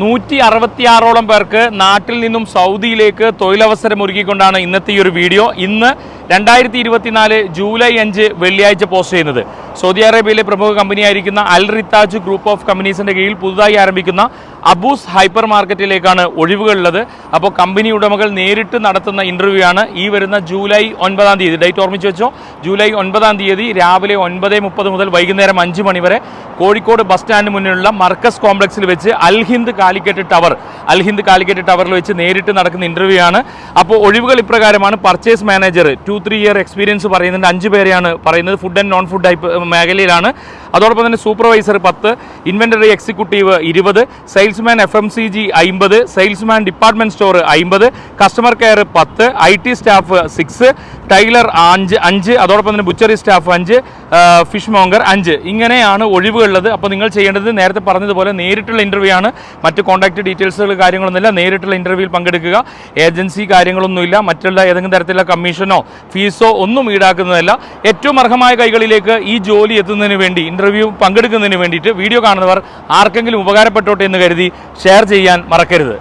166ഓളം പേർക്ക് നാട്ടിൽ നിന്നും സൗദിയിലേക്ക് തൊഴിലവസരം ഒരുക്കിക്കൊണ്ടാണ് ഇന്നത്തെ ഈ ഒരു വീഡിയോ. ഇന്ന് 2024 ജൂലൈ 5 വെള്ളിയാഴ്ച പോസ്റ്റ് ചെയ്യുന്നത്. സൗദി അറേബ്യയിലെ പ്രമുഖ കമ്പനിയായിരിക്കുന്ന അൽ റിത്താജ് ഗ്രൂപ്പ് ഓഫ് കമ്പനീസിന്റെ കീഴിൽ പുതുതായി ആരംഭിക്കുന്ന അബൂസ് ഹൈപ്പർ മാർക്കറ്റിലേക്കാണ് ഒഴിവുകളുള്ളത്. അപ്പോൾ കമ്പനി ഉടമകൾ നേരിട്ട് നടത്തുന്ന ഇന്റർവ്യൂ ആണ് ഈ വരുന്ന ജൂലൈ 9-ാം തീയതി. ഡേറ്റ് ഓർമ്മിച്ച് വെച്ചോ, ജൂലൈ 9-ാം തീയതി രാവിലെ 9:30 മുതൽ വൈകുന്നേരം 5 മണി വരെ കോഴിക്കോട് ബസ് സ്റ്റാൻഡിന് മുന്നിലുള്ള മർക്കസ് കോംപ്ലക്സിൽ വെച്ച് അൽ ഹിന്ദ് കാലിക്കറ്റ് ടവറിൽ വെച്ച് നേരിട്ട് നടക്കുന്ന ഇന്റർവ്യൂ ആണ്. അപ്പോൾ ഒഴിവുകൾ ഇപ്രകാരമാണ്. പർച്ചേസ് മാനേജർ 2-3 ഇയർ എക്സ്പീരിയൻസ് പറയുന്നുണ്ട്, 5 പേരെയാണ് പറയുന്നത്. ഫുഡ് ആൻഡ് നോൺ ഫുഡ് മേഖലയിലാണ്. അതോടൊപ്പം തന്നെ supervisor 10, inventory executive 20, salesman FMCG 50, salesman department store 50, customer care 10, IT staff 6, tailor 5, അതോടൊപ്പം തന്നെ ബുച്ചറി സ്റ്റാഫ് 5, ഫിഷ് മോങ്കർ 5. ഇങ്ങനെയാണ് ഒഴിവുകളുള്ളത്. അപ്പോൾ നിങ്ങൾ ചെയ്യേണ്ടത് നേരത്തെ പറഞ്ഞതുപോലെ നേരിട്ടുള്ള ഇന്റർവ്യൂ ആണ്. മറ്റ് കോൺടാക്ട് ഡീറ്റെയിൽസുകൾ കാര്യങ്ങളൊന്നുമില്ല. നേരിട്ടുള്ള ഇന്റർവ്യൂവിൽ പങ്കെടുക്കുക. ഏജൻസി കാര്യങ്ങളൊന്നുമില്ല. മറ്റുള്ള ഏതെങ്കിലും തരത്തിലുള്ള കമ്മീഷനോ ഫീസോ ഒന്നും ഈടാക്കുന്നതല്ല. ഏറ്റവും അർഹമായ കൈകളിലേക്ക് ഈ ജോലി എത്തുന്നതിന് വേണ്ടി, ഇന്റർവ്യൂ പങ്കെടുക്കുന്നതിന് വേണ്ടിയിട്ട് വീഡിയോ കാണുന്നവർ ആർക്കെങ്കിലും ഉപകാരപ്പെട്ടോട്ടെ എന്ന് കരുതി ഷെയർ ചെയ്യാൻ മറക്കരുത്.